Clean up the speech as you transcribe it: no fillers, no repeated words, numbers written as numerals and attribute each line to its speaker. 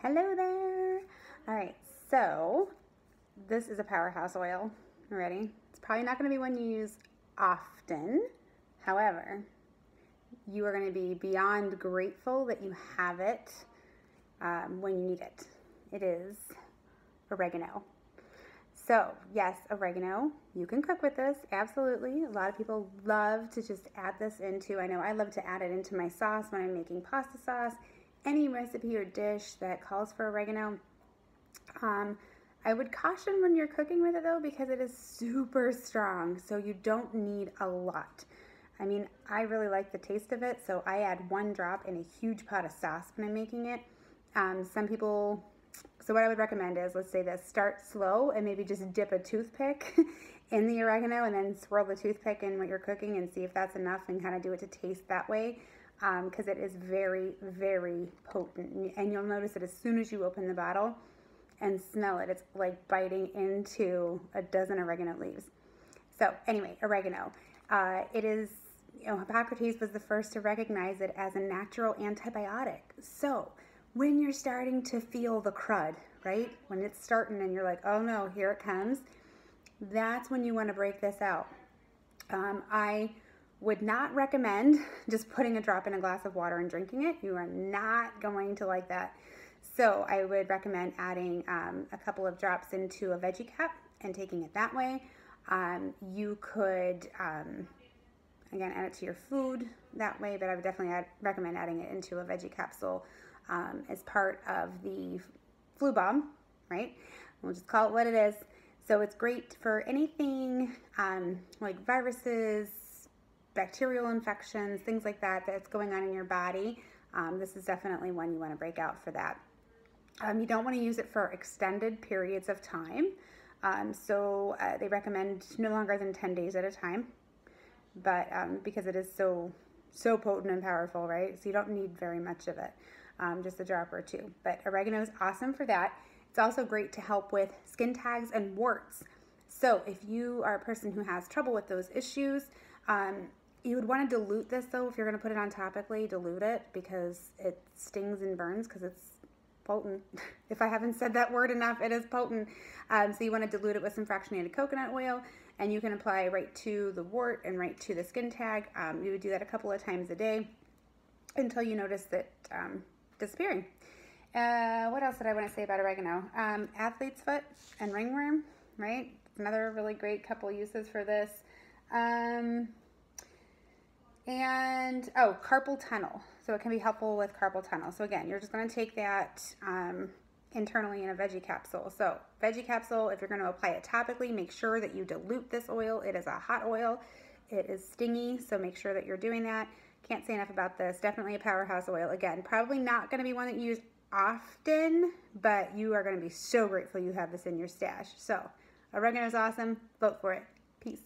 Speaker 1: Hello there. All right, so this is a powerhouse oil. You ready? It's probably not going to be one you use often. However, you are going to be beyond grateful that you have it when you need it. It is oregano. So, yes, oregano. You can cook with this, absolutely. A lot of people love to just add this into, I know I love to add it into my sauce when I'm making pasta sauce. Any recipe or dish that calls for oregano. I would caution when you're cooking with it though, because it is super strong, so you don't need a lot. I mean, I really like the taste of it, so I add 1 drop in a huge pot of sauce when I'm making it. Some people, so what I would recommend is, let's say this, start slow and maybe just dip a toothpick in the oregano and then swirl the toothpick in what you're cooking and see if that's enough and kind of do it to taste that way. Because it is very, very potent. And you'll notice that as soon as you open the bottle and smell it, it's like biting into a dozen oregano leaves. So anyway, oregano. It is, Hippocrates was the first to recognize it as a natural antibiotic. So when you're starting to feel the crud, right? When it's starting and you're like, oh no, here it comes. That's when you want to break this out. I would not recommend just putting a drop in a glass of water and drinking it. You are not going to like that. So I would recommend adding a couple of drops into a veggie cup and taking it that way. You could, again, add it to your food that way, but I would definitely recommend adding it into a veggie capsule as part of the flu bomb, right? We'll just call it what it is. So it's great for anything like viruses, bacterial infections, things like that that's going on in your body. This is definitely one you want to break out for that. You don't want to use it for extended periods of time. They recommend no longer than 10 days at a time, but because it is so potent and powerful, right? So you don't need very much of it, just a drop or 2. But oregano is awesome for that. It's also great to help with skin tags and warts. So if you are a person who has trouble with those issues, you would want to dilute this though. If you're going to put it on topically, dilute it because it stings and burns because it's potent. If I haven't said that word enough, it is potent. So you want to dilute it with some fractionated coconut oil, and you can apply right to the wart and right to the skin tag. You would do that a couple of times a day until you notice it disappearing. What else did I want to say about oregano? Athlete's foot and ringworm, right? Another really great couple uses for this. Carpal tunnel. So it can be helpful with carpal tunnel. So again, you're just going to take that internally in a veggie capsule. So veggie capsule, if you're going to apply it topically, make sure that you dilute this oil. It is a hot oil. It is stingy, so make sure that you're doing that. Can't say enough about this. Definitely a powerhouse oil. Again, probably not going to be one that you use often, but you are going to be so grateful you have this in your stash. So oregano is awesome. Vote for it. Peace.